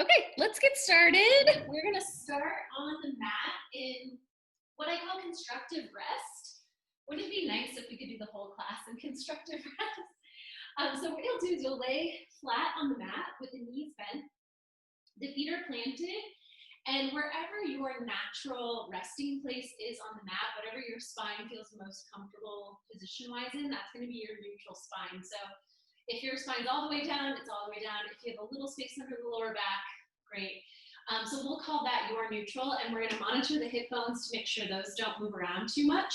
Okay, let's get started. We're gonna start on the mat in what I call constructive rest. Wouldn't it be nice if we could do the whole class in constructive rest? So what you'll do is you'll lay flat on the mat with the knees bent, the feet are planted, and wherever your natural resting place is on the mat, whatever your spine feels most comfortable position-wise in, that's gonna be your neutral spine. So if your spine's all the way down, it's all the way down. If you have a little space under the lower back, great. So we'll call that your neutral, and we're gonna monitor the hip bones to make sure those don't move around too much.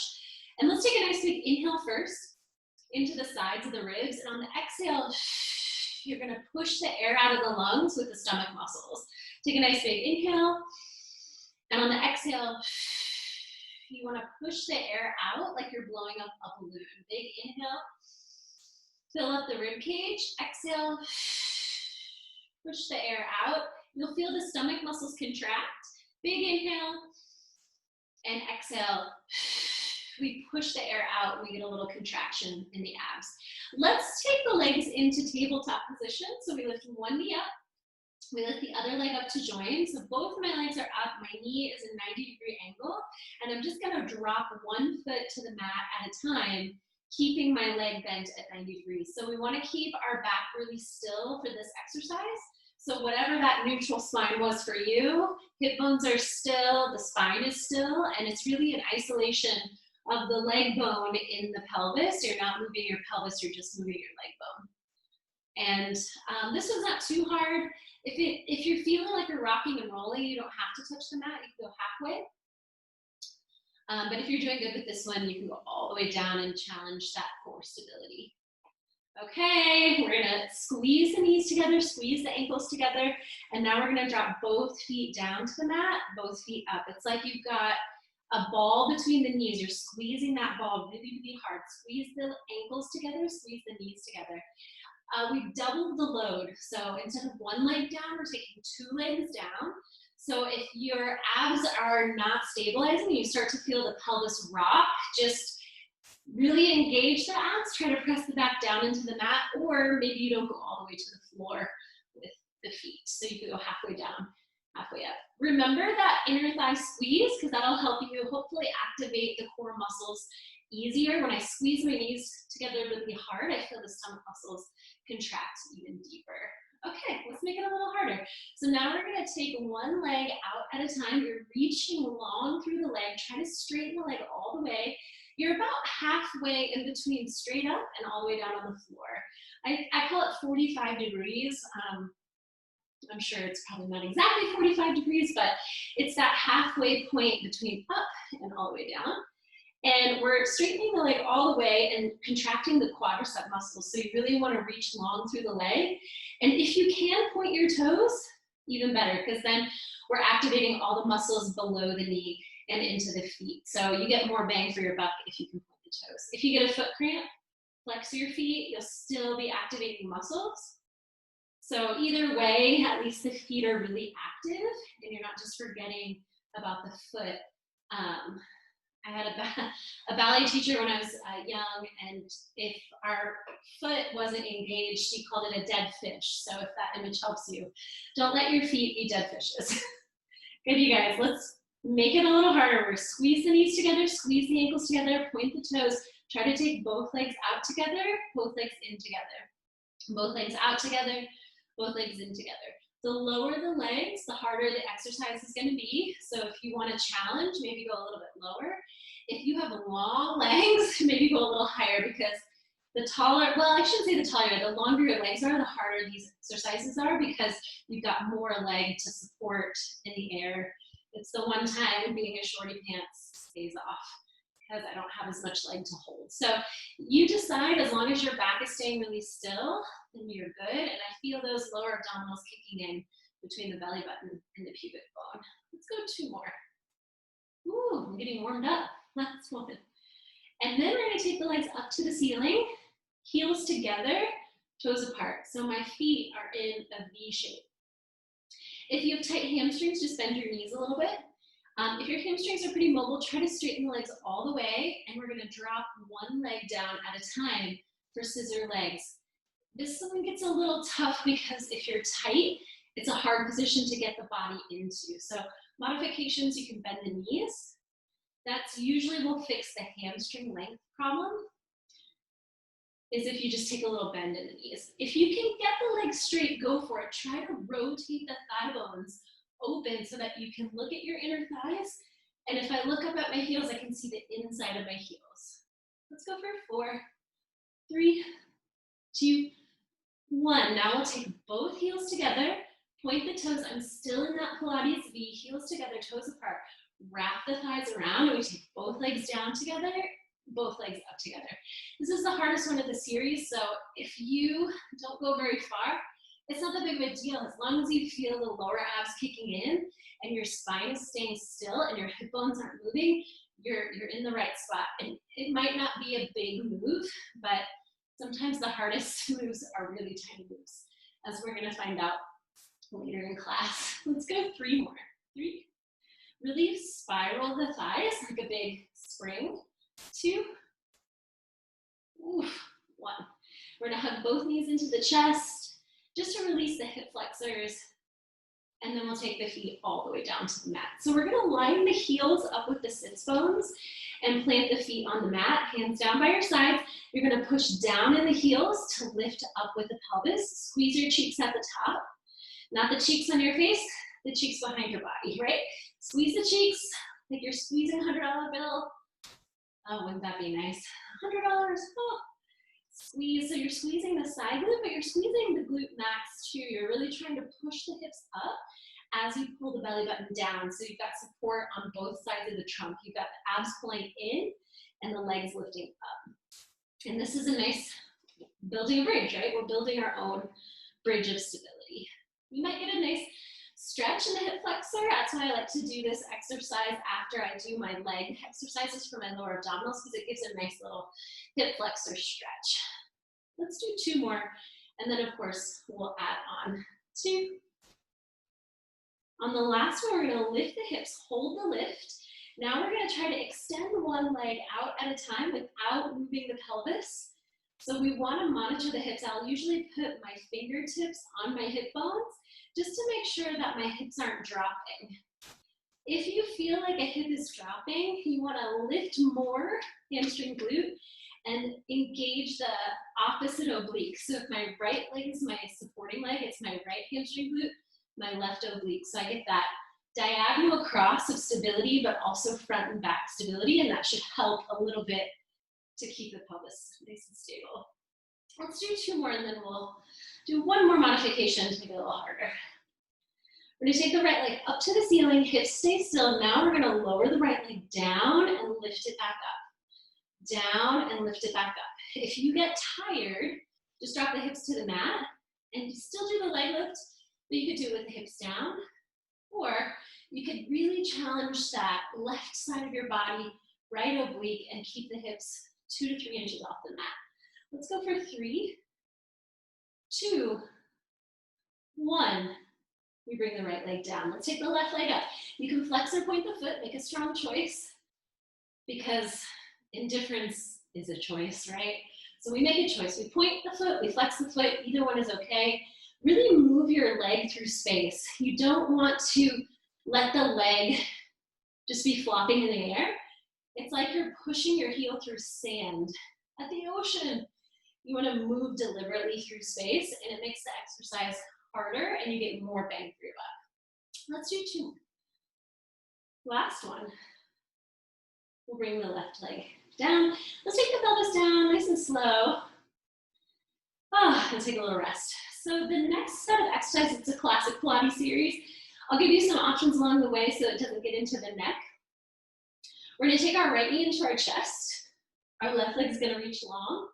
And let's take a nice big inhale first into the sides of the ribs, and on the exhale, you're gonna push the air out of the lungs with the stomach muscles. Take a nice big inhale, and on the exhale, you wanna push the air out like you're blowing up a balloon. Big inhale. Fill up the rib cage, exhale, push the air out. You'll feel the stomach muscles contract. Big inhale, and exhale. We push the air out, we get a little contraction in the abs. Let's take the legs into tabletop position. So we lift one knee up, we lift the other leg up to join. So both of my legs are up, my knee is a 90-degree angle, and I'm just gonna drop one foot to the mat at a time, keeping my leg bent at 90 degrees. So we want to keep our back really still for this exercise. So whatever that neutral spine was for you, hip bones are still, the spine is still, and it's really an isolation of the leg bone in the pelvis. You're not moving your pelvis, you're just moving your leg bone. And this one's not too hard. If you're feeling like you're rocking and rolling, you don't have to touch the mat, you can go halfway. But if you're doing good with this one, you can go all the way down and challenge that core stability. Okay, we're gonna squeeze the knees together, squeeze the ankles together, and now we're gonna drop both feet down to the mat, both feet up. It's like you've got a ball between the knees. You're squeezing that ball really, really hard. Squeeze the ankles together, squeeze the knees together. We've doubled the load. So instead of one leg down, we're taking two legs down. So if your abs are not stabilizing, you start to feel the pelvis rock, just really engage the abs, try to press the back down into the mat, or maybe you don't go all the way to the floor with the feet. So you can go halfway down, halfway up. Remember that inner thigh squeeze, because that'll help you hopefully activate the core muscles easier. When I squeeze my knees together really hard, I feel the stomach muscles contract even deeper. Okay, let's make it a little harder. So now we're gonna take one leg out at a time. You're reaching long through the leg. Try to straighten the leg all the way. You're about halfway in between straight up and all the way down on the floor. I call it 45 degrees. I'm sure it's probably not exactly 45 degrees, but it's that halfway point between up and all the way down. And we're straightening the leg all the way and contracting the quadricep muscles. So you really want to reach long through the leg. And if you can point your toes, even better, because then we're activating all the muscles below the knee and into the feet. So you get more bang for your buck if you can point the toes. If you get a foot cramp, flex your feet, you'll still be activating muscles. So either way, at least the feet are really active and you're not just forgetting about the foot. I had a ballet teacher when I was young, and if our foot wasn't engaged, she called it a dead fish. So if that image helps you, don't let your feet be dead fishes. Good, you guys, let's make it a little harder. We're squeeze the knees together, squeeze the ankles together, point the toes, try to take both legs out together, both legs in together. Both legs out together, both legs in together. The lower the legs, the harder the exercise is going to be. So if you want to challenge, maybe go a little bit lower. If you have long legs, maybe go a little higher, because the taller, well, I shouldn't say the taller, the longer your legs are, the harder these exercises are, because you've got more leg to support in the air. It's the one time being a shorty pants pays off, because I don't have as much leg to hold. So you decide, as long as your back is staying really still, then you're good. And I feel those lower abdominals kicking in between the belly button and the pubic bone. Let's go two more. Ooh, I'm getting warmed up. Last one. And then we're gonna take the legs up to the ceiling, heels together, toes apart. So my feet are in a V shape. If you have tight hamstrings, just bend your knees a little bit. If your hamstrings are pretty mobile, try to straighten the legs all the way, and we're gonna drop one leg down at a time for scissor legs. This one gets a little tough because if you're tight, It's a hard position to get the body into. So modifications, you can bend the knees. That's usually will fix the hamstring length problem, is if you just take a little bend in the knees. If you can get the legs straight, go for it. Try to rotate the thigh bones open so that you can look at your inner thighs. And if I look up at my heels, I can see the inside of my heels. Let's go for 4, 3, 2, 1. Now we'll take both heels together, point the toes. I'm still in that Pilates V, heels together, toes apart. Wrap the thighs around, and we take both legs down together, both legs up together. This is the hardest one of the series, so if you don't go very far, it's not that big of a deal. As long as you feel the lower abs kicking in and your spine is staying still and your hip bones aren't moving, you're in the right spot. And it might not be a big move, but sometimes the hardest moves are really tiny moves, as we're gonna find out later in class. Let's go 3 more. 3. Really spiral the thighs like a big spring. 2. Ooh, 1. We're gonna hug both knees into the chest, just to release the hip flexors, and then we'll take the feet all the way down to the mat. So we're gonna line the heels up with the sits bones and plant the feet on the mat, hands down by your sides. You're gonna push down in the heels to lift up with the pelvis. Squeeze your cheeks at the top. Not the cheeks on your face, the cheeks behind your body, right? Squeeze the cheeks like you're squeezing a $100 bill. Oh, wouldn't that be nice? $100, oh. Squeeze, so you're squeezing the side glute, but you're squeezing the glute max too. You're really trying to push the hips up as you pull the belly button down. So you've got support on both sides of the trunk. You've got the abs pulling in and the legs lifting up. And this is a nice building a bridge, right? We're building our own bridge of stability. You might get a nice stretch in the hip flexor. That's why I like to do this exercise after I do my leg exercises for my lower abdominals, because it gives a nice little hip flexor stretch. Let's do 2 more, and then of course we'll add on 2. On the last one, we're gonna lift the hips, hold the lift. Now we're gonna try to extend one leg out at a time without moving the pelvis. So we wanna monitor the hips. I'll usually put my fingertips on my hip bones, just to make sure that my hips aren't dropping. If you feel like a hip is dropping, you want to lift more hamstring glute and engage the opposite oblique. So if my right leg is my supporting leg, it's my right hamstring glute, my left oblique. So I get that diagonal cross of stability, but also front and back stability, and that should help a little bit to keep the pelvis nice and stable. Let's do 2 more, and then we'll do 1 more modification to make it a little harder. We're gonna take the right leg up to the ceiling, hips stay still. Now we're gonna lower the right leg down and lift it back up. Down and lift it back up. If you get tired, just drop the hips to the mat and still do the leg lift, but you could do it with the hips down, or you could really challenge that left side of your body, right oblique, and keep the hips 2 to 3 inches off the mat. Let's go for 3, 2, 1. We bring the right leg down. Let's take the left leg up. You can flex or point the foot, make a strong choice, because indifference is a choice, right? So we make a choice. We point the foot, we flex the foot, either one is okay. Really move your leg through space. You don't want to let the leg just be flopping in the air. It's like you're pushing your heel through sand at the ocean. You want to move deliberately through space, and it makes the exercise harder and you get more bang for your buck. Let's do 2 more. Last one. We'll bring the left leg down. Let's take the pelvis down nice and slow. And take a little rest. So the next set of exercises, it's a classic Pilates series. I'll give you some options along the way so it doesn't get into the neck. We're gonna take our right knee into our chest. Our left leg is gonna reach long.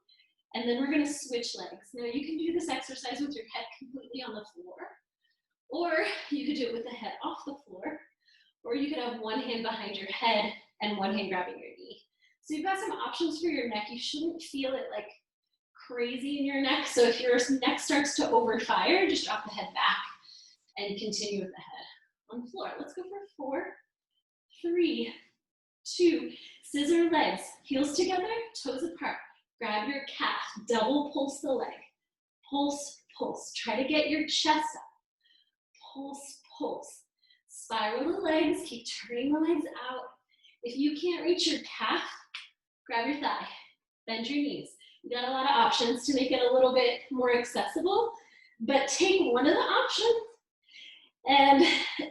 And then we're gonna switch legs. Now you can do this exercise with your head completely on the floor, or you could do it with the head off the floor, or you could have one hand behind your head and one hand grabbing your knee. So you've got some options for your neck. You shouldn't feel it like crazy in your neck. So if your neck starts to overfire, just drop the head back and continue with the head on the floor. Let's go for 4, 3, 2, scissor legs, heels together, toes apart. Grab your calf, double pulse the leg. Pulse, pulse. Try to get your chest up. pulse, pulse. Spiral the legs, keep turning the legs out. If you can't reach your calf, grab your thigh, bend your knees. You got a lot of options to make it a little bit more accessible, but take one of the options, and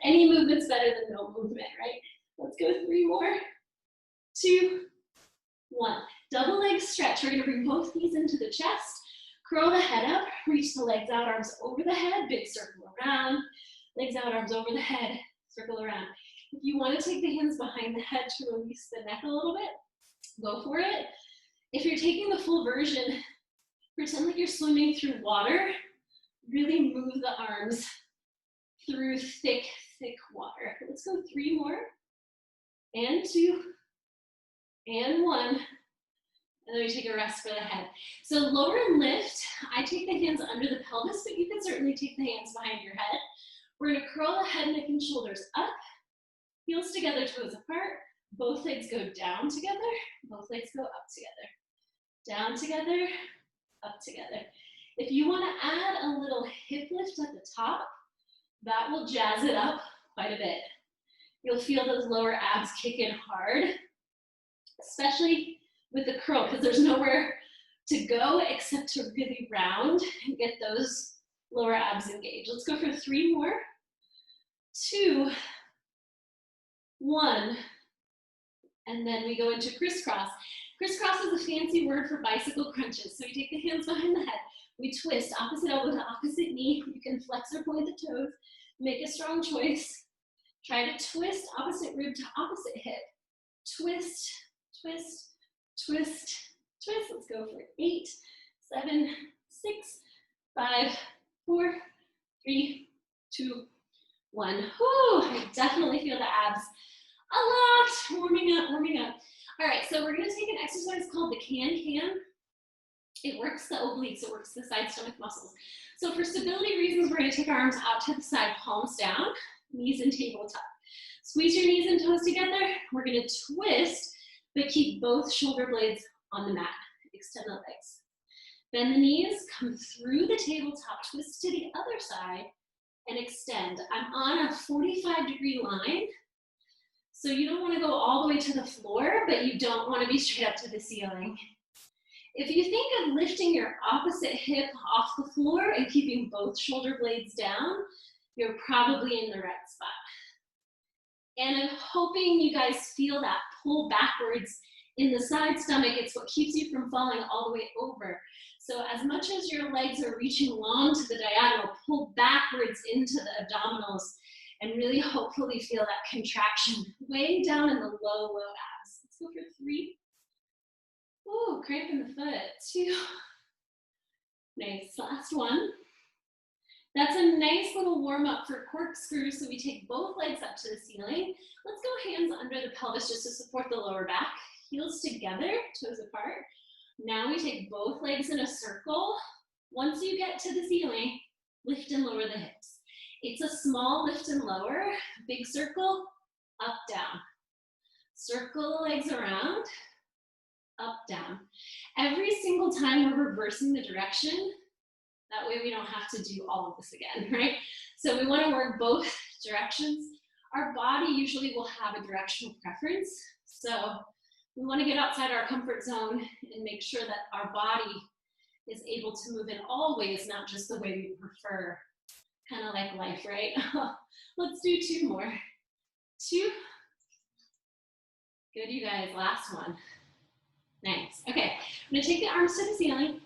any movement's better than no movement, right? Let's go 3 more, 2, 1. Double leg stretch. We're gonna bring both knees into the chest, curl the head up, reach the legs out, arms over the head, big circle around, legs out, arms over the head, circle around. If you wanna take the hands behind the head to release the neck a little bit, go for it. If you're taking the full version, pretend like you're swimming through water. Really move the arms through thick, thick water. Let's go 3 more, and 2, and 1, and then we take a rest for the head. So lower and lift, I take the hands under the pelvis, but you can certainly take the hands behind your head. We're gonna curl the head, neck, and shoulders up, heels together, toes apart, both legs go down together, both legs go up together. Down together, up together. If you wanna add a little hip lift at the top, that will jazz it up quite a bit. You'll feel those lower abs kick in hard, especially with the curl, because there's nowhere to go except to really round and get those lower abs engaged. Let's go for 3 more, 2, 1, and then we go into crisscross. Crisscross is a fancy word for bicycle crunches. So we take the hands behind the head, we twist opposite elbow to opposite knee. You can flex or point the toes, make a strong choice. Try to twist opposite rib to opposite hip. Twist, twist, twist, twist. Let's go for 8, 7, 6, 5, 4, 3, 2, 1. Whew, I definitely feel the abs a lot. Warming up, warming up. All right, so we're gonna take an exercise called the can-can. It works the obliques, it works the side stomach muscles. So for stability reasons, we're gonna take our arms out to the side, palms down, knees and tabletop. Squeeze your knees and toes together. We're gonna twist, but keep both shoulder blades on the mat. Extend the legs. Bend the knees, come through the tabletop, twist to the other side, and extend. I'm on a 45-degree line, so you don't want to go all the way to the floor, but you don't want to be straight up to the ceiling. If you think of lifting your opposite hip off the floor and keeping both shoulder blades down, you're probably in the right spot. And I'm hoping you guys feel that pull backwards in the side stomach. It's what keeps you from falling all the way over. So as much as your legs are reaching long to the diagonal, pull backwards into the abdominals and really hopefully feel that contraction way down in the low, low abs. Let's go for 3. Ooh, cramp in the foot. 2. Nice, last one. That's a nice little warm up for corkscrew. So we take both legs up to the ceiling. Let's go hands under the pelvis just to support the lower back. Heels together, toes apart. Now we take both legs in a circle. Once you get to the ceiling, lift and lower the hips. It's a small lift and lower, big circle, up, down. Circle the legs around, up, down. Every single time we're reversing the direction, that way we don't have to do all of this again, right? So we want to work both directions. Our body usually will have a directional preference. So we want to get outside our comfort zone and make sure that our body is able to move in all ways, not just the way we prefer. Kind of like life, right? Let's do 2 more. 2. Good, you guys. Last one. Nice. Okay, I'm going to take the arms to the ceiling.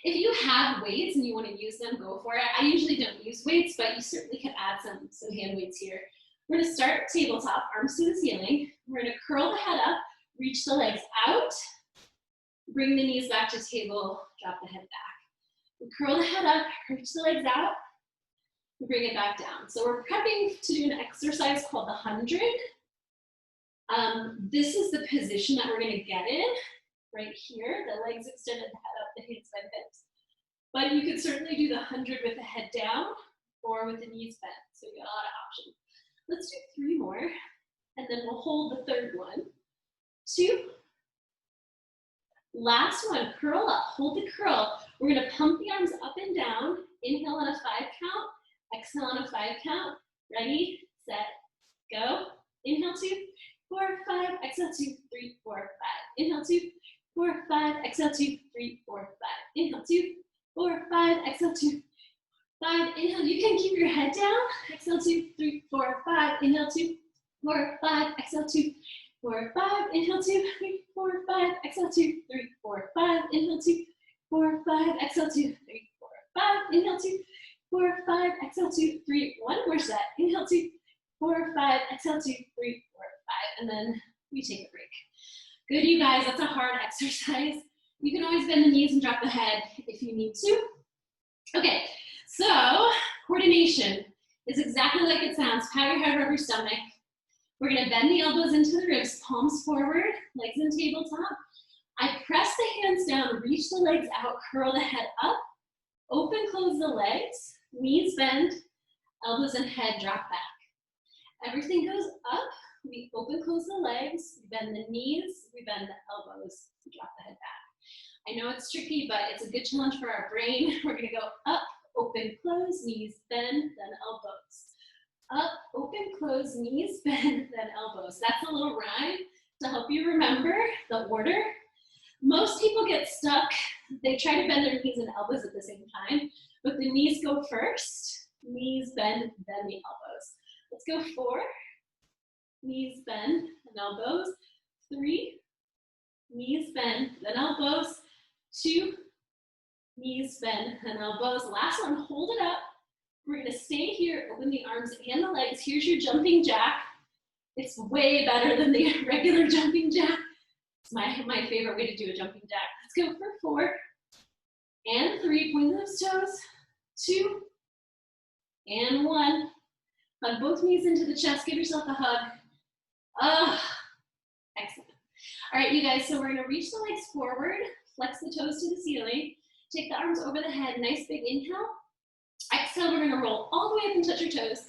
If you have weights and you want to use them, go for it. I usually don't use weights, but you certainly can add some hand weights here. We're going to start tabletop, arms to the ceiling. We're going to curl the head up, reach the legs out, bring the knees back to table, drop the head back. We curl the head up, reach the legs out, we bring it back down. So we're prepping to do an exercise called the 100. This is the position that we're going to get in, right here. The legs extended, the head up, the hands by the hips. But you could certainly do the 100 with the head down or with the knees bent. So you got a lot of options. Let's do 3 more, and then we'll hold the 3rd one. 2. Last one, curl up, hold the curl. We're going to pump the arms up and down. Inhale on a 5 count. Exhale on a 5 count. Ready, set, go. Inhale 2, 4, 5. Exhale 2, 3, 4, 5. Inhale 2, 4, 5. Exhale 2, 3, 4, 5. Inhale 2, 4, 5. Exhale 2, 5. Inhale. You can keep your head down. Exhale 2, 3, 4, 5. Inhale 2, 4, 5. Exhale 2, 4, 5. Inhale 2, 3, 4, 5. Exhale 2, 3, 4, 5. Inhale 2, 4, 5. Exhale 2, 3, 4, 5. Inhale 2, 4, 5. Exhale 2, 3. One more set. Inhale 2, 4, 5. Exhale 2, 3, 4, 5. And then we take a break. Good, you guys. That's a hard exercise. You can always bend the knees and drop the head if you need to. Okay, so coordination is exactly like it sounds. Pat your head above your stomach. We're gonna bend the elbows into the ribs, palms forward, legs in tabletop. I press the hands down, reach the legs out, curl the head up, open, close the legs, knees bend, elbows and head drop back. Everything goes up, we open, close the legs, we bend the knees, we bend the elbows, we drop the head back. I know it's tricky, but it's a good challenge for our brain. We're gonna go up, open, close, knees bend, then elbows. Up, open, close, knees bend, then elbows. That's a little rhyme to help you remember the order. Most people get stuck. They try to bend their knees and elbows at the same time, but the knees go first, knees bend, then the elbows. Let's go 4, knees bend, and elbows. 3, knees bend, then elbows. 2, knees bend, and elbows. Last one, hold it up. We're gonna stay here, open the arms and the legs. Here's your jumping jack. It's way better than the regular jumping jack. It's my favorite way to do a jumping jack. Let's go for 4 and 3, point those toes. 2 and 1. Hug both knees into the chest, give yourself a hug. Excellent. All right, you guys, so we're gonna reach the legs forward, flex the toes to the ceiling, take the arms over the head, nice big inhale. Exhale, we're gonna roll all the way up and touch your toes.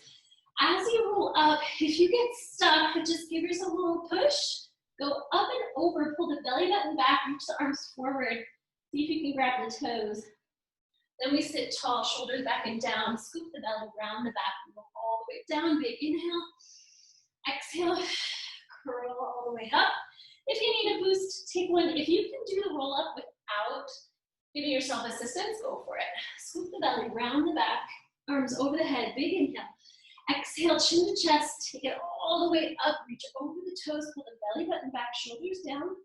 As you roll up, if you get stuck, just give yourself a little push. Go up and over, pull the belly button back, reach the arms forward. See if you can grab the toes. Then we sit tall, shoulders back and down. Scoop the belly, round the back, and roll all the way down. Big inhale. Exhale, curl all the way up. If you need a boost, take one. If you can do the roll up without giving yourself assistance, go for it. Scoop the belly, round the back, arms over the head, big inhale. Exhale, chin to chest, take it all the way up, reach over the toes, pull the belly button back, shoulders down.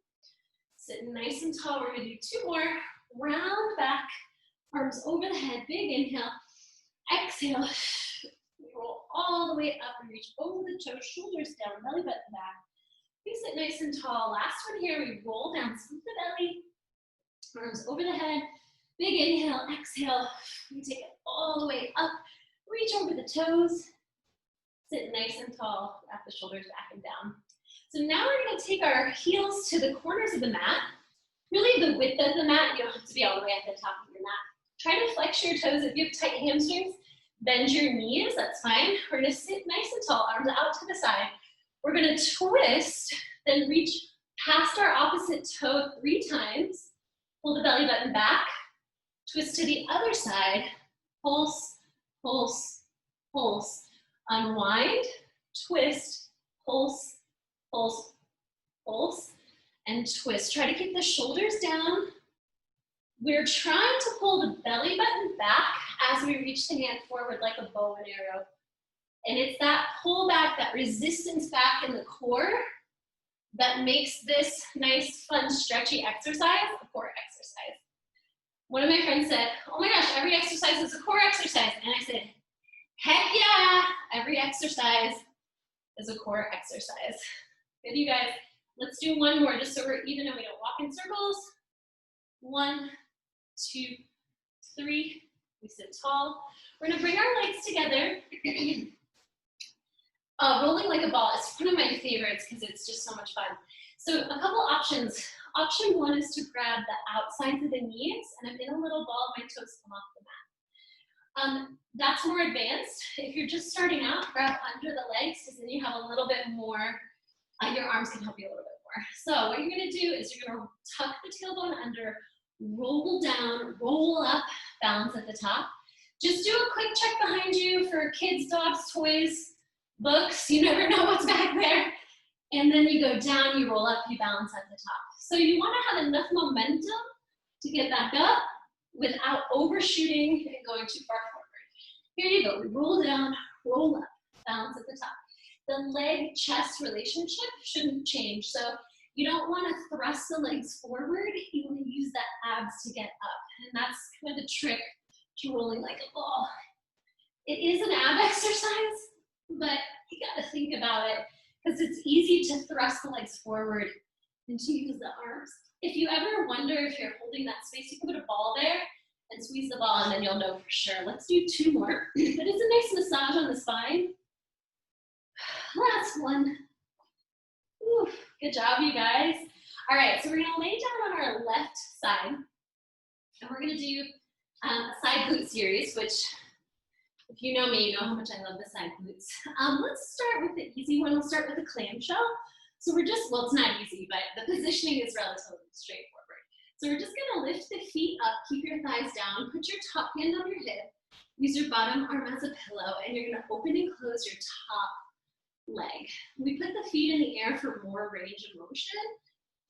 Sit nice and tall. We're gonna do 2 more. Round back, arms over the head, big inhale. Exhale, roll all the way up and reach over the toes, shoulders down, belly button back. You sit nice and tall. Last one here, we roll down, scoop the belly, arms over the head, big inhale, exhale. We take it all the way up, reach over the toes, sit nice and tall, wrap the shoulders back and down. So now we're gonna take our heels to the corners of the mat, really the width of the mat. You don't have to be all the way at the top of your mat. Try to flex your toes. If you have tight hamstrings, bend your knees, that's fine. We're gonna sit nice and tall, arms out to the side. We're gonna twist, then reach past our opposite toe 3 times. Pull the belly button back, twist to the other side, pulse, pulse, pulse. Unwind, twist, pulse, pulse, pulse, and twist. Try to keep the shoulders down. We're trying to pull the belly button back as we reach the hand forward like a bow and arrow. And it's that pull back, that resistance back in the core that makes this nice, fun, stretchy exercise a core exercise. One of my friends said, oh my gosh, every exercise is a core exercise. And I said, heck yeah, every exercise is a core exercise. Good, you guys. Let's do one more just so we're even and we don't walk in circles. 1, 2, 3. We sit tall. We're gonna bring our legs together. Rolling like a ball is one of my favorites because it's just so much fun. So a couple options. Option 1 is to grab the outsides of the knees, and I'm in a little ball, my toes come off the mat. That's more advanced. If you're just starting out, grab under the legs because then you have a little bit more, your arms can help you a little bit more. So what you're gonna do is you're gonna tuck the tailbone under, roll down, roll up, balance at the top. Just do a quick check behind you for kids, dogs, toys, books. You never know what's back there. And then you go down, you roll up, you balance at the top. So you want to have enough momentum to get back up without overshooting and going too far forward. Here you go. We roll down, roll up, balance at the top. The leg-chest relationship shouldn't change. So you don't want to thrust the legs forward. You want to use that abs to get up. And that's kind of the trick to rolling like a ball. It is an ab exercise, but you got to think about it because it's easy to thrust the legs forward and to use the arms. If you ever wonder if you're holding that space, you can put a ball there and squeeze the ball and then you'll know for sure. Let's do 2 more. But it's a nice massage on the spine. Last one. Ooh, good job, you guys. All right, so we're gonna lay down on our left side and we're gonna do a side glute series, which if you know me, you know how much I love the side glutes. Let's start with the easy one. We'll start with the clamshell. So we're just, well, it's not easy, but the positioning is relatively straightforward. So we're just gonna lift the feet up, keep your thighs down, put your top hand on your hip, use your bottom arm as a pillow, and you're gonna open and close your top leg. We put the feet in the air for more range of motion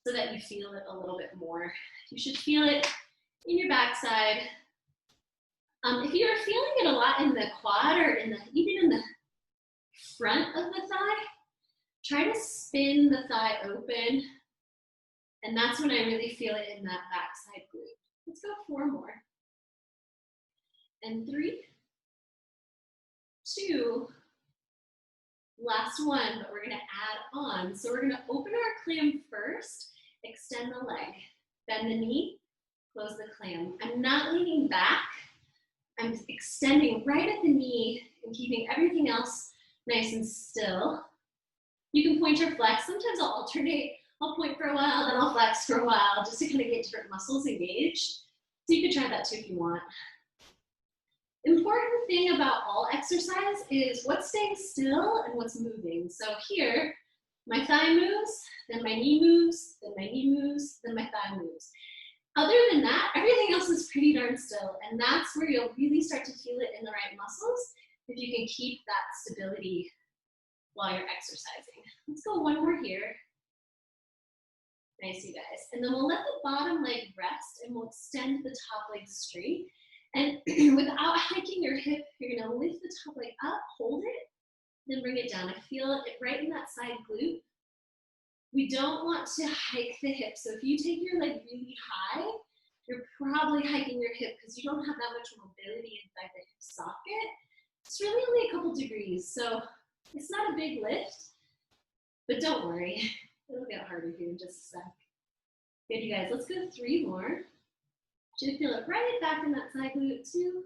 so that you feel it a little bit more. You should feel it in your backside. If you're feeling it a lot in the quad or even in the front of the thigh, try to spin the thigh open, and that's when I really feel it in that backside glute. Let's go 4 more. And 3, 2, last one, but we're gonna add on. So we're gonna open our clam first, extend the leg, bend the knee, close the clam. I'm not leaning back. I'm extending right at the knee and keeping everything else nice and still. You can point or flex. Sometimes I'll alternate. I'll point for a while, then I'll flex for a while, just to kind of get different muscles engaged. So you can try that too if you want. Important thing about all exercise is what's staying still and what's moving. So here, my thigh moves, then my knee moves, then my knee moves, then my thigh moves. Other than that, everything else is pretty darn still, and that's where you'll really start to feel it in the right muscles if you can keep that stability while you're exercising. Let's go 1 more here. Nice, you guys. And then we'll let the bottom leg rest and we'll extend the top leg straight. And without hiking your hip, you're gonna lift the top leg up, hold it, then bring it down. I feel it right in that side glute. We don't want to hike the hip. So if you take your leg really high, you're probably hiking your hip because you don't have that much mobility inside the hip socket. It's really only a couple degrees, so it's not a big lift, but don't worry. It'll get harder here in just a sec. Good, you guys, let's go 3 more. Should feel it right back in that side glute too.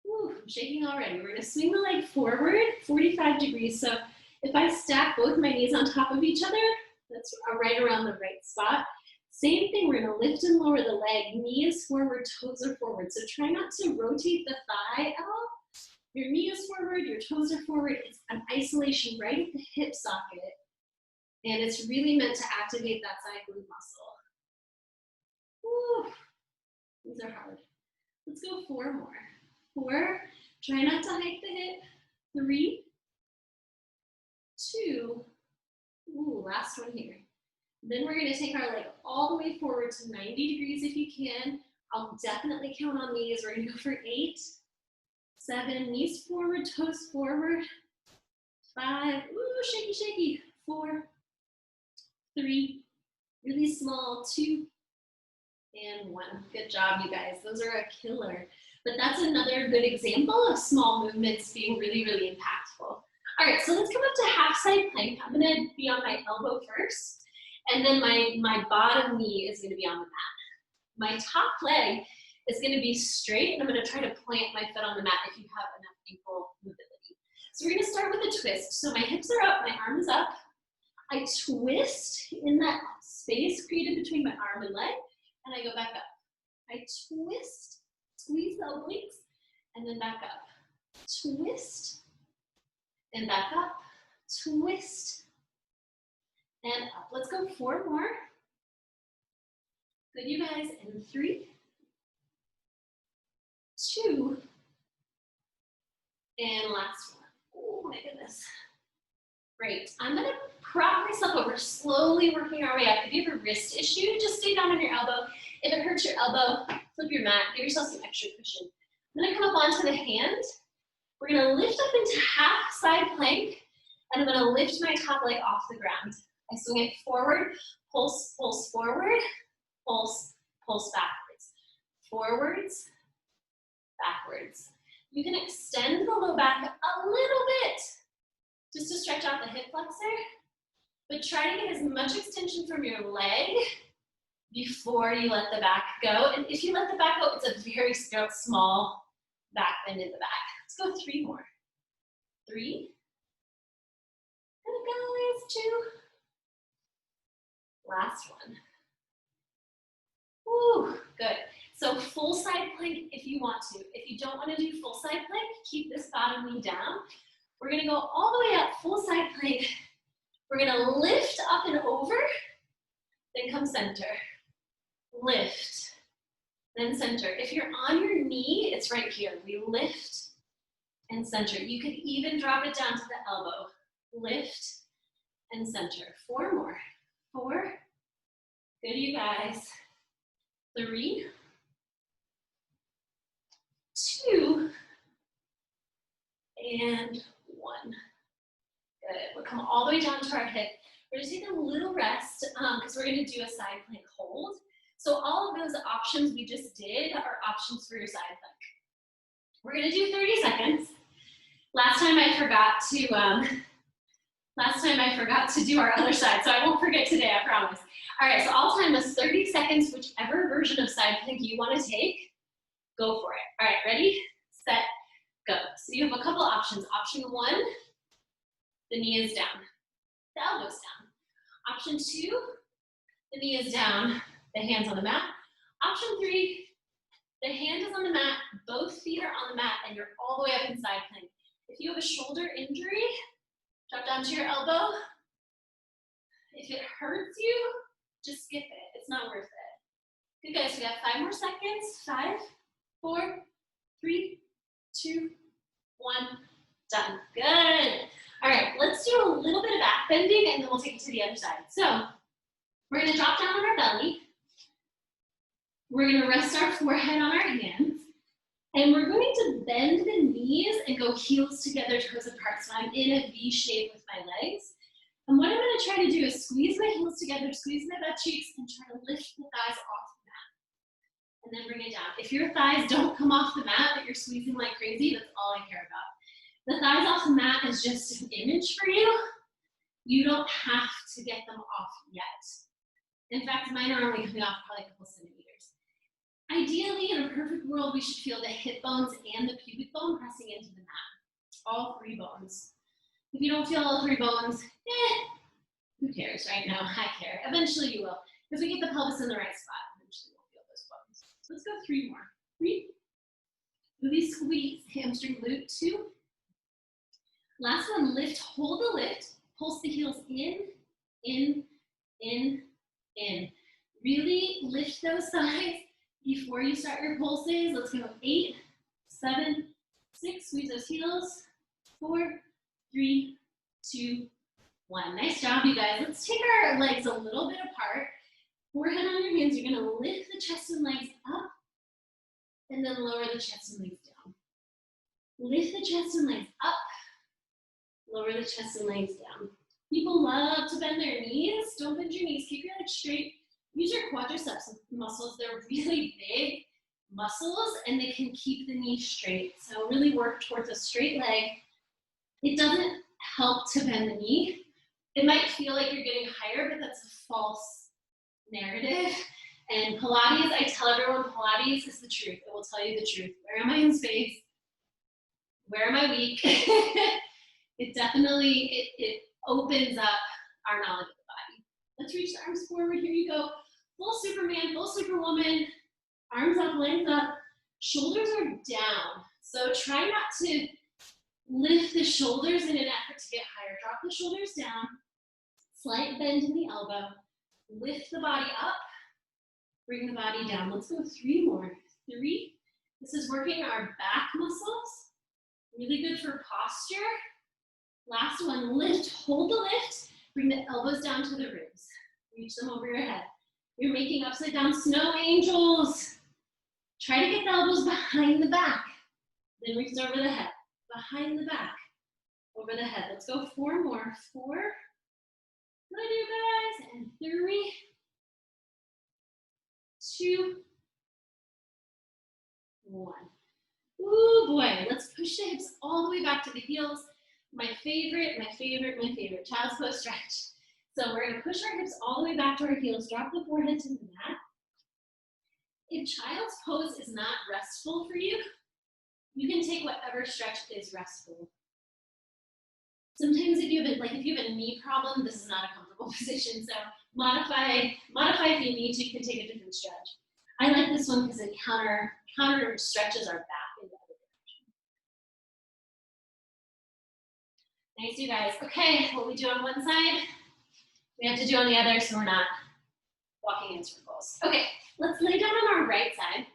Woo, I'm shaking already. We're gonna swing the leg forward, 45 degrees. So if I stack both my knees on top of each other, that's right around the right spot. Same thing, we're gonna lift and lower the leg. Knee is forward, toes are forward. So try not to rotate the thigh out. Your knee is forward, your toes are forward. It's an isolation right at the hip socket. And it's really meant to activate that side glute muscle. Woo. These are hard. Let's go 4 more. 4, try not to hike the hip. 3, 2, ooh, last one here. Then we're gonna take our leg all the way forward to 90 degrees if you can. I'll definitely count on these. We're gonna go for 8, 7, knees forward, toes forward. 5, ooh, shaky, shaky. 4, 3, really small, 2, and 1. Good job, you guys. Those are a killer. But that's another good example of small movements being really, really impactful. All right, so let's come up to half side plank. I'm gonna be on my elbow first, and then my bottom knee is gonna be on the mat. My top leg is gonna be straight, and I'm gonna try to plant my foot on the mat if you have enough ankle mobility. So we're gonna start with a twist. So my hips are up, my arm is up. I twist in that space created between my arm and leg, and I go back up. I twist, squeeze the obliques, and then back up. Twist, and back up. Twist, and up. Let's go 4 more. Good, you guys. And 3, 2, And last one. Oh my goodness. Great. I'm gonna prop myself over, slowly working our way up. If you have a wrist issue, just stay down on your elbow. If it hurts your elbow, flip your mat, give yourself some extra cushion. I'm gonna come up onto the hand. We're gonna lift up into half side plank, and I'm gonna lift my top leg off the ground. I swing it forward, pulse, pulse forward, pulse, pulse backwards. Forwards, backwards. You can extend the low back a little bit, just to stretch out the hip flexor, but try to get as much extension from your leg before you let the back go. And if you let the back go, it's a very small back bend in the back. Let's go 3 more. 3. Good guys, 2. Last one. Woo, good. So full side plank if you want to. If you don't want to do full side plank, keep this bottom knee down. We're gonna go all the way up, full side plank. We're gonna lift up and over, then come center. Lift, then center. If you're on your knee, it's right here. We lift and center. You could even drop it down to the elbow. Lift and center. 4 more. 4. Good, you guys. 3. 2. And 1. Good. We'll come all the way down to our hip. We're going to take a little rest because we're going to do a side plank hold. So all of those options we just did are options for your side plank. We're going to do 30 seconds. Last time I forgot to do our other side, so I won't forget today, I promise. All right, so all time was 30 seconds, whichever version of side plank you want to take, go for it. All right, ready, set, go. So you have a couple options. Option 1, the knee is down, the elbow's down. Option 2, the knee is down, the hand's on the mat. Option 3, the hand is on the mat, both feet are on the mat, and you're all the way up in side plank. If you have a shoulder injury, drop down to your elbow. If it hurts you, just skip it. It's not worth it. Good guys, we have 5 more seconds. 5, 4, 3, 2, 1, done. Good. All right, let's do a little bit of back bending and then we'll take it to the other side. So we're gonna drop down on our belly. We're gonna rest our forehead on our hands. And we're going to bend the knees and go heels together, toes apart. So I'm in a V shape with my legs. And what I'm going to try to do is squeeze my heels together, squeeze my butt cheeks, and try to lift the thighs off the mat. And then bring it down. If your thighs don't come off the mat, but you're squeezing like crazy, that's all I care about. The thighs off the mat is just an image for you. You don't have to get them off yet. In fact, mine are only coming off probably a couple centimeters. Ideally, in a perfect world, we should feel the hip bones and the pubic bone pressing into the mat. All 3 bones. If you don't feel all 3 bones, who cares right now? I care. Eventually you will. If we get the pelvis in the right spot, eventually we'll feel those bones. Let's go 3 more. 3. Really squeeze hamstring glute. 2. Last one, lift, hold the lift. Pulse the heels in, in, in, in. Really lift those thighs before you start your pulses. Let's go 8, 7, 6, squeeze those heels. 4, 3, 2, 1. Nice job, you guys. Let's take our legs a little bit apart. Forehead on your hands. You're gonna lift the chest and legs up and then lower the chest and legs down. Lift the chest and legs up, lower the chest and legs down. People love to bend their knees. Don't bend your knees, keep your legs straight. Use your quadriceps muscles. They're really big muscles and they can keep the knee straight. So really work towards a straight leg. It doesn't help to bend the knee. It might feel like you're getting higher, but that's a false narrative. And Pilates, I tell everyone, Pilates is the truth. It will tell you the truth. Where am I in space? Where am I weak? It definitely, it opens up our knowledge of the body. Let's reach the arms forward. Here you go. Full Superman, full Superwoman. Arms up, legs up. Shoulders are down. So try not to lift the shoulders in an effort to get higher. Drop the shoulders down. Slight bend in the elbow. Lift the body up. Bring the body down. Let's go 3 more. 3. This is working our back muscles Really good for posture. Last one, lift, hold the lift. Bring the elbows down to the ribs. Reach them over your head. You're making upside down snow angels. Try to get the elbows behind the back. Then reach over the head. Behind the back. Over the head. Let's go 4 more. 4. Good, you guys. And 3, 2, 1. Ooh, boy. Let's push the hips all the way back to the heels. My favorite, child's pose stretch. So we're gonna push our hips all the way back to our heels, drop the forehead to the mat. If child's pose is not restful for you, you can take whatever stretch is restful. Sometimes if you have a knee problem, this is not a comfortable position, so modify if you need to, you can take a different stretch. I like this one because it counter stretches our back in the other direction. Nice, you guys. Okay, what we do on one side, we have to do on the other so we're not walking in circles. Okay, let's lay down on our right side.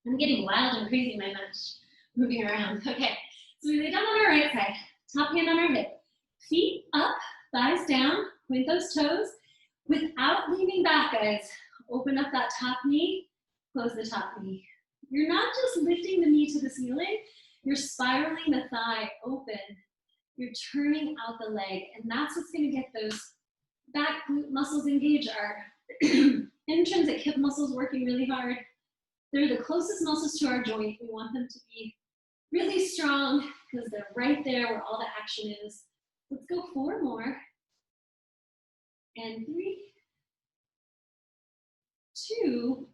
I'm getting wild and crazy, my gosh, moving around. Okay, so we lay down on our right side, top hand on our hip, feet up, thighs down, point those toes. Without leaning back, guys, open up that top knee, close the top knee. You're not just lifting the knee to the ceiling, you're spiraling the thigh open. You're turning out the leg, and that's what's gonna get those back glute muscles engaged, our intrinsic hip muscles working really hard. They're the closest muscles to our joint. We want them to be really strong because they're right there where all the action is. Let's go 4 more. And 3, 2.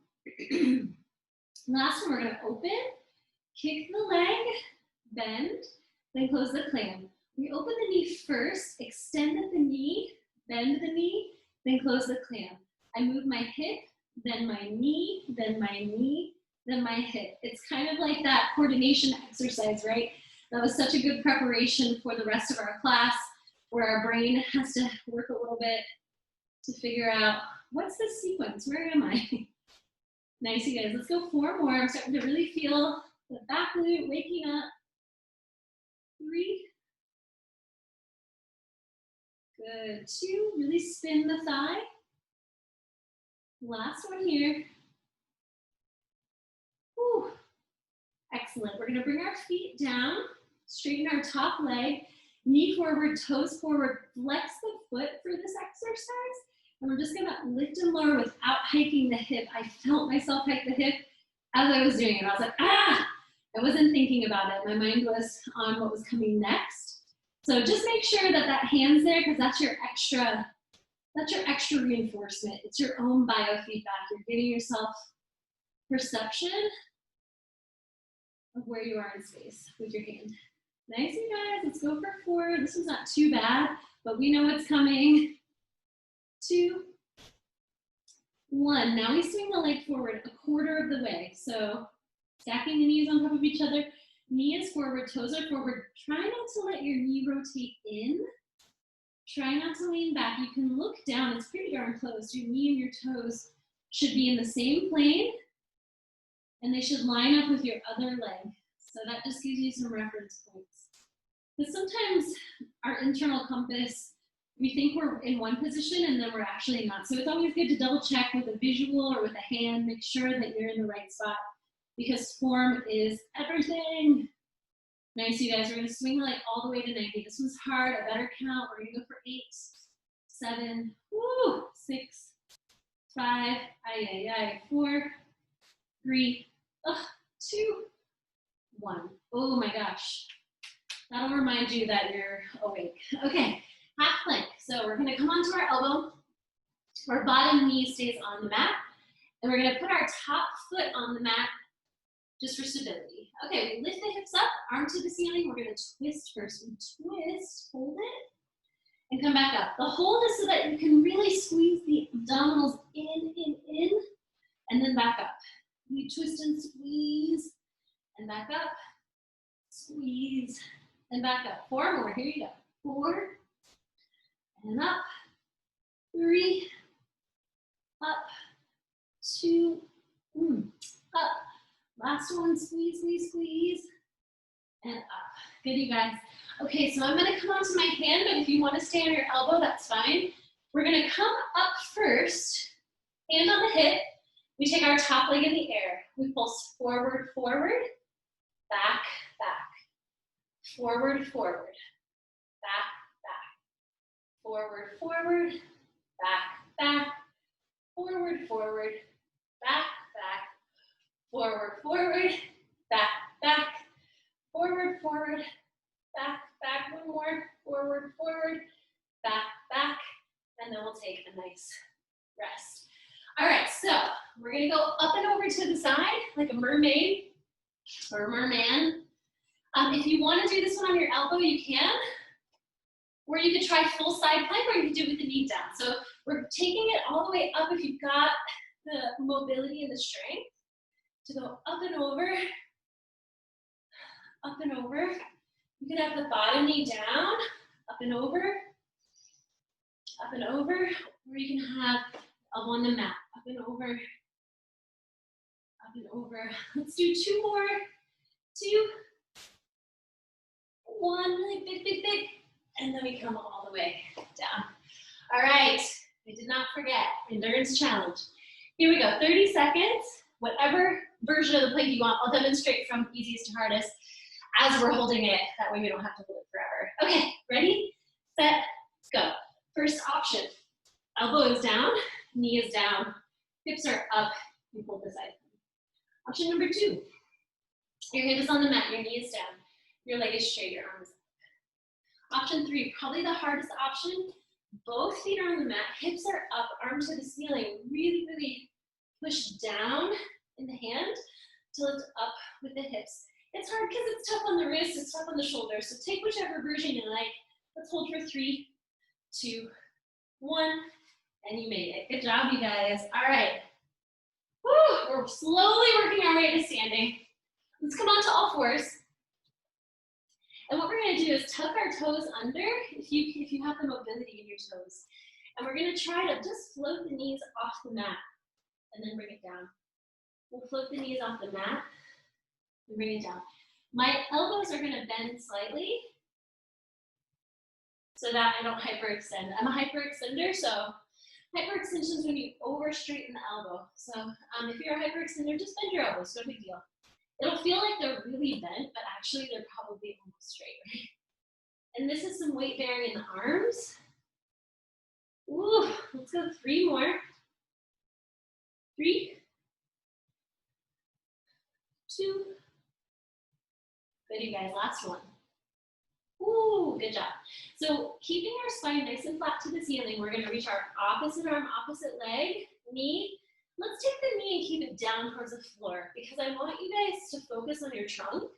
Last one, we're gonna open, kick the leg, bend, then close the clam. We open the knee first, extend at the knee, bend the knee, then close the clam. I move my hip, then my knee, then my knee, then my hip. It's kind of like that coordination exercise, right? That was such a good preparation for the rest of our class, where our brain has to work a little bit to figure out, what's the sequence? Where am I? Nice, you guys. Let's go 4 more. I'm starting to really feel the back glute waking up. 3. Good. 2. Really spin the thigh. Last one here. Whew. Excellent. We're going to bring our feet down, straighten our top leg, knee forward, toes forward, flex the foot for this exercise. And we're just gonna lift and lower without hiking the hip. I felt myself hike the hip as I was doing it. I was like, ah! I wasn't thinking about it. My mind was on what was coming next. So just make sure that that hand's there, because that's your extra reinforcement. It's your own biofeedback. You're giving yourself perception of where you are in space with your hand. Nice, you guys. Let's go for 4. This was not too bad, but we know what's coming. 2, 1. Now we swing the leg forward 1/4 of the way. So stacking the knees on top of each other. Knee is forward, toes are forward. Try not to let your knee rotate in. Try not to lean back. You can look down. It's pretty darn close. Your knee and your toes should be in the same plane, and they should line up with your other leg. So that just gives you some reference points. Because sometimes our internal compass, we think we're in one position and then we're actually not. So it's always good to double check with a visual or with a hand, make sure that you're in the right spot, because form is everything. Nice, you guys. We're gonna swing the leg all the way to 90. This one's hard, a better count. We're gonna go for 8, 7, 6, 5, 4, 3, 2, 1. Oh my gosh. That'll remind you that you're awake. Okay, half plank. So we're gonna come onto our elbow. Our bottom knee stays on the mat. And we're gonna put our top foot on the mat just for stability. Okay, we lift the hips up, arm to the ceiling. We're gonna twist first. We twist, hold it, and come back up. The hold is so that you can really squeeze the abdominals in, and then back up. We twist and squeeze, and back up, squeeze, and back up. 4 more, here you go. 4, and up, 3, up, 2, up. Last one, squeeze, squeeze, squeeze. and up. Good, you guys. Okay, so I'm gonna come onto my hand, but if you wanna stay on your elbow, that's fine. We're gonna come up first, hand on the hip. We take our top leg in the air. We pulse forward, forward, back, back. Forward, forward, back, back. Forward, forward, back, back. Forward, forward, back, back. Forward, forward, back, back. Forward, forward, back, back. One more. Forward, forward, back, back. And then we'll take a nice rest. All right, so we're gonna go up and over to the side like a mermaid or a merman. If you want to do this one on your elbow, you can. Or you could try full side plank, or you could do it with the knee down. So we're taking it all the way up if you've got the mobility and the strength to go up and over, up and over. You could have the bottom knee down, up and over, up and over, or you can have elbow on the mat, up and over, up and over. Let's do two more. 2, 1, really big, big, big, and then we come all the way down. All right, I did not forget, endurance challenge. Here we go, 30 seconds, whatever version of the plank you want. I'll demonstrate from easiest to hardest as we're holding it. That way we don't have to hold it forever. Okay, ready, set, go. First option, elbow is down, knee is down, hips are up, you hold the side. Option number 2, your hip is on the mat, your knee is down, your leg is straight, your arm is up. Option 3, probably the hardest option, both feet are on the mat, hips are up, arm to the ceiling, really, really push down in the hand to lift up with the hips. It's hard because it's tough on the wrist, it's tough on the shoulders, so take whichever version you like. Let's hold for 3, 2, 1, and you made it. Good job, you guys. All right. Woo, we're slowly working our way to standing. Let's come on to all fours. And what we're gonna do is tuck our toes under if you have the mobility in your toes. And we're gonna try to just float the knees off the mat and then bring it down. We'll float the knees off the mat and bring it down. My elbows are gonna bend slightly so that I don't hyperextend. I'm a hyperextender, so hyperextension is when you over straighten the elbow. So if you're a hyperextender, just bend your elbows, no big deal. It'll feel like they're really bent, but actually they're probably almost straight, right? And this is some weight bearing in the arms. Ooh, let's go 3 more. 3, 2. Good, you guys, last one. Ooh, good job. So keeping our spine nice and flat to the ceiling, we're gonna reach our opposite arm, opposite leg, knee. Let's take the knee and keep it down towards the floor because I want you guys to focus on your trunk.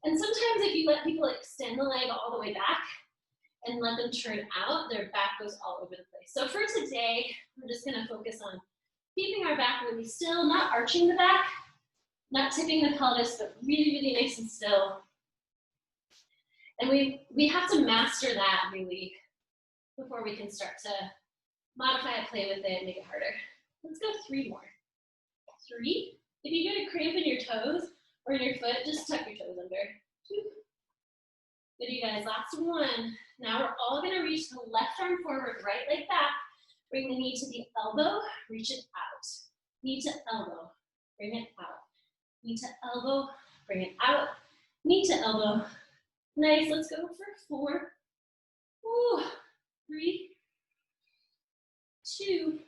And sometimes if you let people extend the leg all the way back and let them turn out, their back goes all over the place. So for today, we're just gonna focus on keeping our back really still, not arching the back, not tipping the pelvis, but really, really nice and still. And we have to master that really before we can start to modify it, play with it, make it harder. Let's go 3 more. 3. If you get a cramp in your toes or in your foot, just tuck your toes under. 2. Good, you guys, last one. Now we're all gonna reach the left arm forward, right leg back. Bring the knee to the elbow, reach it out. Knee to elbow, bring it out. Knee to elbow, bring it out. Knee to elbow. Nice, let's go for 4. Ooh, 3, 2.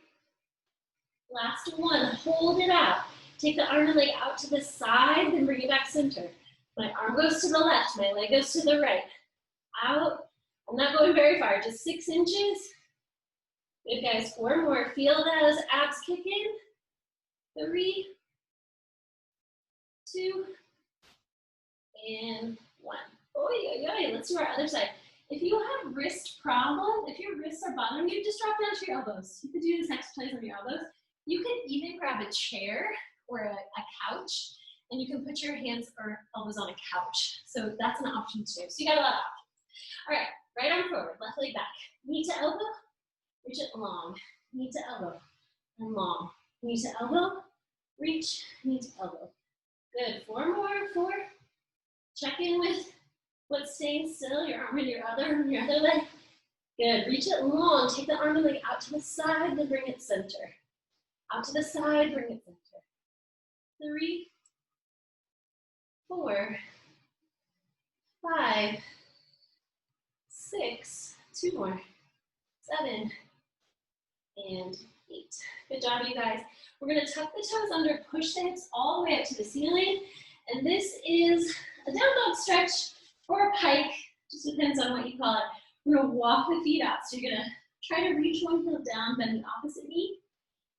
Last one, hold it out. Take the arm and leg out to the side, then bring it back center. My arm goes to the left, my leg goes to the right. Out, I'm not going very far, just 6 inches. Good guys, 4 more. Feel those abs kick in. 3, 2, and 1. Oh, let's do our other side. If you have wrist problem, if your wrists are bothering you, just drop down to your elbows. You could do this exercise on your elbows. You can even grab a chair or a couch, and you can put your hands or elbows on a couch. So that's an option too. So you got a lot of options. All right, right arm forward, left leg back. Knee to elbow, reach it long. Knee to elbow, and long. Knee to elbow, reach, knee to elbow. Good, 4 more, 4, Check in with what's staying still, your arm and your other leg. Good, reach it long. Take the arm and leg out to the side, then bring it center. Out to the side, bring it center. 3, 4, 5, 6, 2 more, 7, and 8. Good job, you guys. We're gonna tuck the toes under, push the hips all the way up to the ceiling. And this is a down dog stretch or a pike, just depends on what you call it. We're gonna walk the feet out. So you're gonna try to reach one heel down, bend the opposite knee,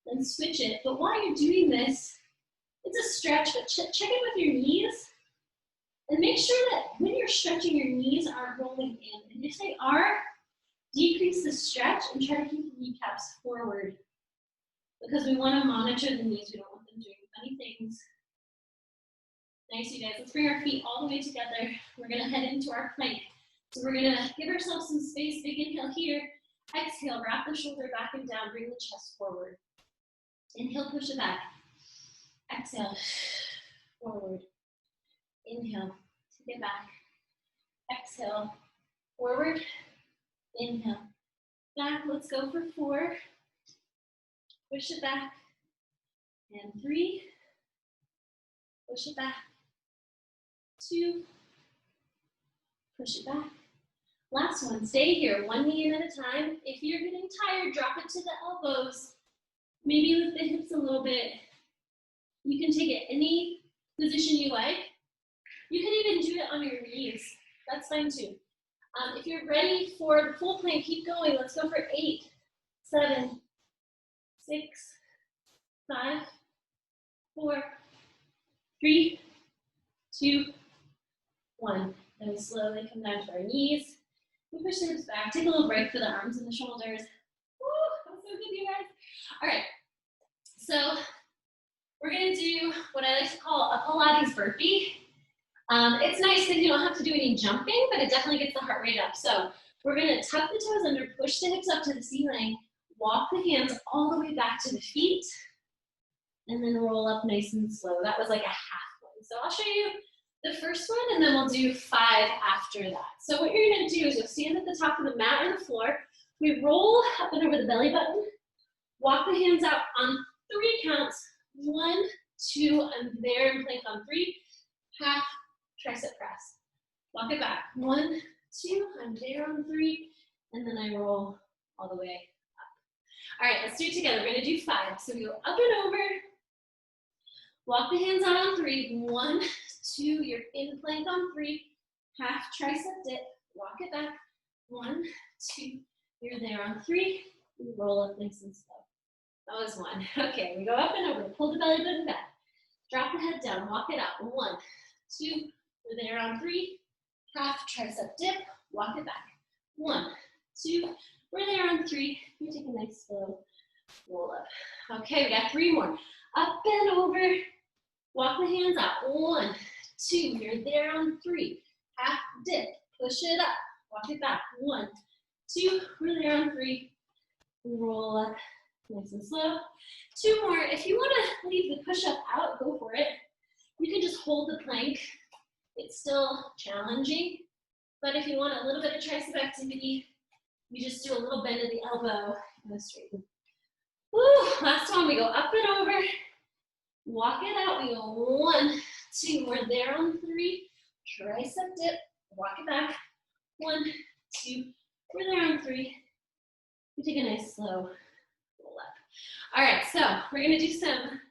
then switch it. But while you're doing this, it's a stretch, but check in with your knees. And make sure that when you're stretching, your knees aren't rolling in. And if they are, decrease the stretch and try to keep the kneecaps forward. Because we want to monitor the knees. We don't want them doing funny things. Nice, you guys. Let's bring our feet all the way together. We're going to head into our plank. So we're going to give ourselves some space. Big inhale here. Exhale, wrap the shoulder back and down. Bring the chest forward. Inhale, push it back. Exhale, forward. Inhale, take it back. Exhale, forward. Inhale, back. Let's go for 4. Push it back. And 3. Push it back. 2. Push it back. Last one. Stay here. One knee in at a time. If you're getting tired, drop it to the elbows. Maybe lift the hips a little bit. You can take it any position you like. You can even do it on your knees. That's fine too. If you're ready for the full plank, keep going. Let's go for 8, 7, 6, 5, 4, 3, 2, 1. Then we slowly come down to our knees. We push the hips back. Take a little break for the arms and the shoulders. Woo, that was so good, you guys. All right. So we're going to do what I like to call a Pilates burpee. It's nice that you don't have to do any jumping, but it definitely gets the heart rate up. So we're going to tuck the toes under, push the hips up to the ceiling, walk the hands all the way back to the feet, and then roll up nice and slow. That was like a half one. So I'll show you the first one, and then we'll do 5 after that. So what you're going to do is you'll stand at the top of the mat or the floor. We roll up and over the belly button, walk the hands out on 3 counts. 1, 2, I'm there and plank on 3. Half tricep press. Walk it back. 1, 2, I'm there on 3, and then I roll all the way up. All right, let's do it together. We're gonna do 5. So we go up and over, walk the hands out on 3. 1, 2, you're in plank on 3. Half tricep dip, walk it back. 1, 2, you're there on 3. We roll up nice and slow. That was 1. Okay, we go up and over, pull the belly button back. Drop the head down, walk it out. 1, 2, we're there on 3. Half tricep dip, walk it back. 1, 2, we're there on 3. You take a nice slow roll up. Okay, we got 3 more. Up and over, walk the hands out. 1, 2, you're there on 3. Half dip, push it up, walk it back. 1, 2, we're there on 3. Roll up, nice and slow. 2 more. If you want to leave the push-up out, go for it. You can just hold the plank. It's still challenging, but if you want a little bit of tricep activity, you just do a little bend of the elbow and a straighten. Woo, last one, we go up and over, walk it out, we go 1, 2, we're there on 3, tricep dip, walk it back, 1, 2, we're there on 3, we take a nice slow roll up. All right, so we're gonna do some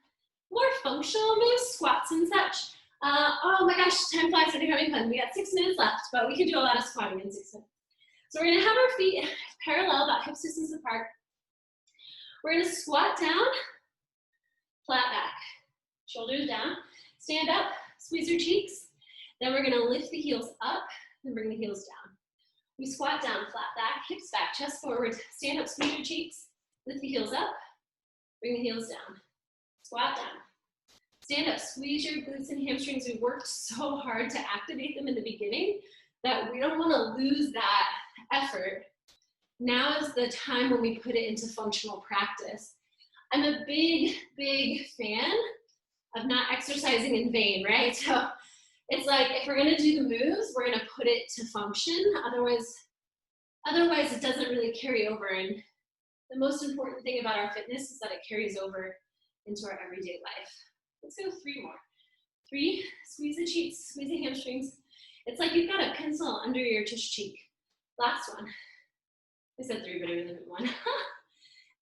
more functional moves, squats and such. Oh my gosh, time flies when you're having fun. We got 6 minutes left, but we can do a lot of squatting in 6 minutes. So we're gonna have our feet parallel, about hip distance apart. We're gonna squat down, flat back, shoulders down, stand up, squeeze your cheeks. Then we're gonna lift the heels up and bring the heels down. We squat down, flat back, hips back, chest forward, stand up, squeeze your cheeks, lift the heels up, bring the heels down, squat down. Stand up, squeeze your glutes and hamstrings. We worked so hard to activate them in the beginning that we don't want to lose that effort. Now is the time when we put it into functional practice. I'm a big, big fan of not exercising in vain, right? So It's like if we're gonna do the moves, we're gonna put it to function. Otherwise it doesn't really carry over. And the most important thing about our fitness is that it carries over into our everyday life. Let's go 3 more. 3, squeeze the cheeks, squeeze the hamstrings. It's like you've got a pencil under your tush cheek. Last one. I said 3, but it was 1.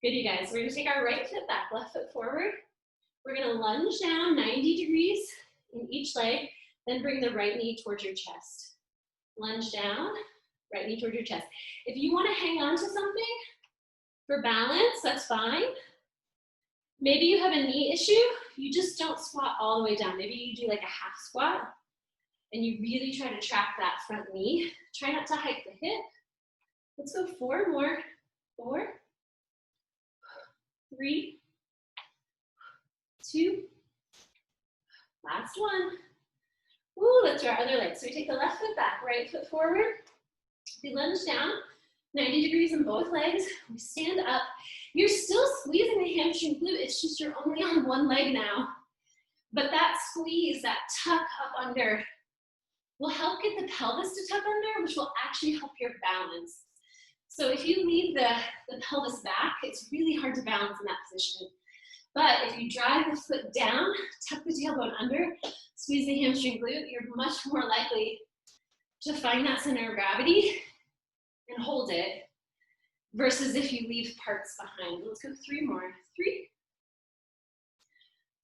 Good, you guys. We're gonna take our right foot back, left foot forward. We're gonna lunge down 90 degrees in each leg, then bring the right knee towards your chest. Lunge down, right knee towards your chest. If you wanna hang on to something for balance, that's fine. Maybe you have a knee issue, you just don't squat all the way down. Maybe you do like a half squat and you really try to track that front knee. Try not to hike the hip. Let's go 4 more. 4, 3, 2, last one. Ooh, let's do our other leg. So we take the left foot back, right foot forward. We lunge down, 90 degrees in both legs. We stand up. You're still squeezing the hamstring glute. It's just you're only on one leg now. But that squeeze, that tuck up under, will help get the pelvis to tuck under, which will actually help your balance. So if you leave the pelvis back, it's really hard to balance in that position. But if you drive the foot down, tuck the tailbone under, squeeze the hamstring glute, you're much more likely to find that center of gravity and hold it, versus if you leave parts behind. Let's go 3 more. 3,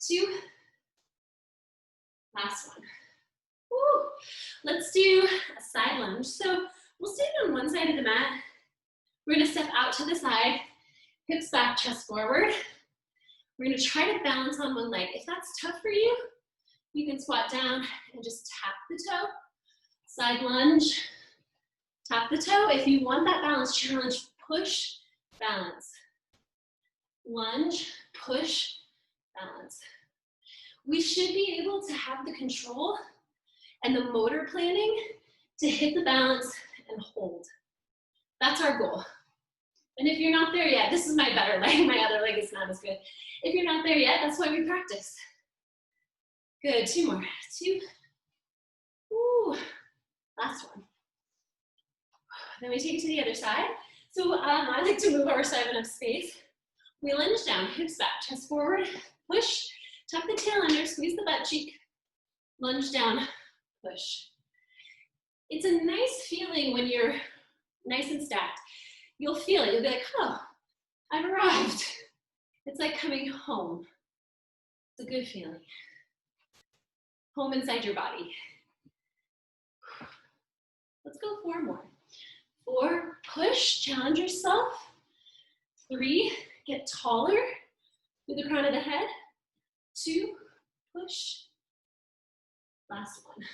2, last one. Woo. Let's do a side lunge. So we'll stand on one side of the mat. We're gonna step out to the side, hips back, chest forward. We're gonna try to balance on one leg. If that's tough for you, you can squat down and just tap the toe. Side lunge, tap the toe. If you want that balance challenge, push, balance. Lunge, push, balance. We should be able to have the control and the motor planning to hit the balance and hold. That's our goal. And if you're not there yet, this is my better leg. My other leg is not as good. If you're not there yet, that's why we practice. Good, 2 more. 2. Ooh, last one. Then we take it to the other side. So I like to move over so I have enough space. We lunge down, hips back, chest forward, push, tuck the tail under, squeeze the butt cheek, lunge down, push. It's a nice feeling when you're nice and stacked. You'll feel it, you'll be like, oh, I've arrived. It's like coming home. It's a good feeling. Home inside your body. Let's go 4 more. 4, push, challenge yourself. 3, get taller through the crown of the head. 2, push. Last one,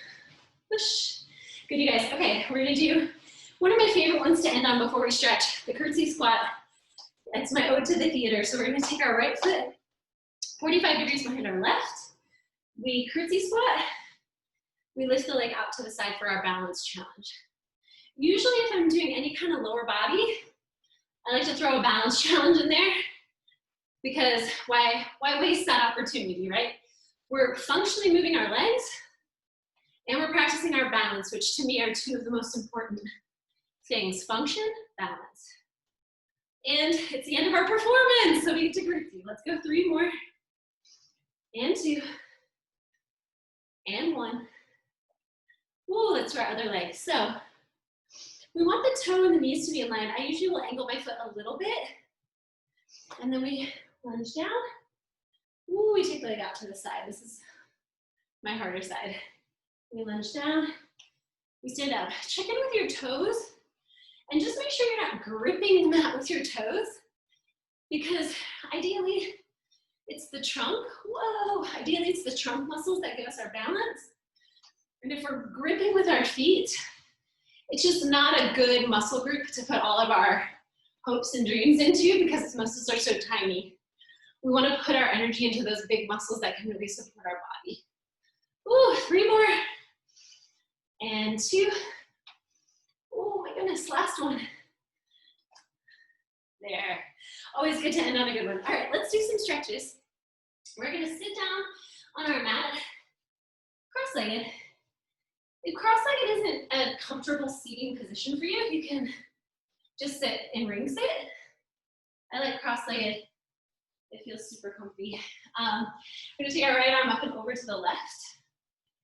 push. Good, you guys. Okay, we're gonna do one of my favorite ones to end on before we stretch, the curtsy squat. That's my ode to the theater. So we're gonna take our right foot 45 degrees behind our left. We curtsy squat. We lift the leg out to the side for our balance challenge. Usually if I'm doing any kind of lower body, I like to throw a balance challenge in there, because why waste that opportunity, right? We're functionally moving our legs and we're practicing our balance, which to me are 2 of the most important things: function, balance. And it's the end of our performance, so we get to curtsy. Let's go 3 more. And 2. And 1. Ooh, let's do our other leg. So we want the toe and the knees to be in line. I usually will angle my foot a little bit, and then we lunge down. Ooh, we take the leg out to the side. This is my harder side. We lunge down, we stand up. Check in with your toes, and just make sure you're not gripping the mat with your toes, because ideally it's the trunk. Whoa, ideally it's the trunk muscles that give us our balance. And if we're gripping with our feet, it's just not a good muscle group to put all of our hopes and dreams into, because its muscles are so tiny. We want to put our energy into those big muscles that can really support our body. Ooh, 3 more. And 2. Oh my goodness, last one. There. Always good to end on a good one. All right, let's do some stretches. We're gonna sit down on our mat, cross-legged, If cross-legged isn't a comfortable seating position for you, you can just sit in ring sit. I like cross-legged. It feels super comfy. I'm gonna take our right arm up and over to the left.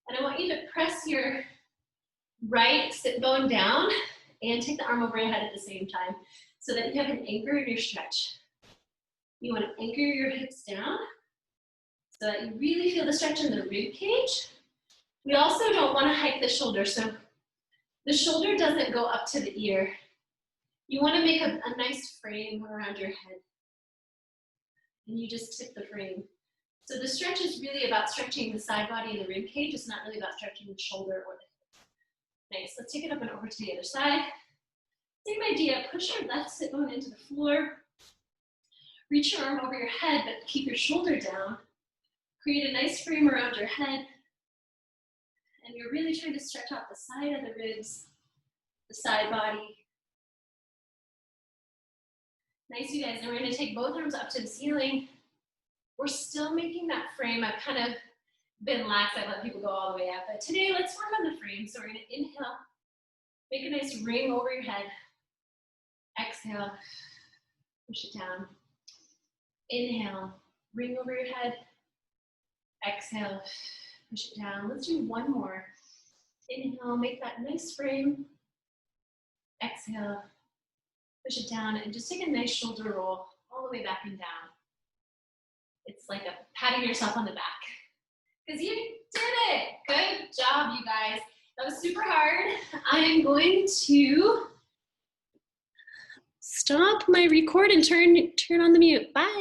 And I want you to press your right sit bone down and take the arm over your head at the same time so that you have an anchor in your stretch. You want to anchor your hips down so that you really feel the stretch in the rib cage. We also don't want to hike the shoulder, so the shoulder doesn't go up to the ear. You want to make a nice frame around your head. And you just tip the frame. So the stretch is really about stretching the side body and the rib cage. It's not really about stretching the shoulder or the hip. Nice, let's take it up and over to the other side. Same idea, push your left sit bone into the floor. Reach your arm over your head, but keep your shoulder down. Create a nice frame around your head. And you're really trying to stretch out the side of the ribs, the side body. Nice, you guys. And we're going to take both arms up to the ceiling. We're still making that frame. I've kind of been lax. I let people go all the way up. But today, let's work on the frame. So we're going to inhale, make a nice ring over your head. Exhale, push it down. Inhale, ring over your head. Exhale, push it down. Let's do one more. Inhale, make that nice frame. Exhale, push it down, and just take a nice shoulder roll all the way back and down. It's like a patting yourself on the back. Because you did it. Good job, you guys. That was super hard. I'm going to stop my record and turn on the mute. Bye.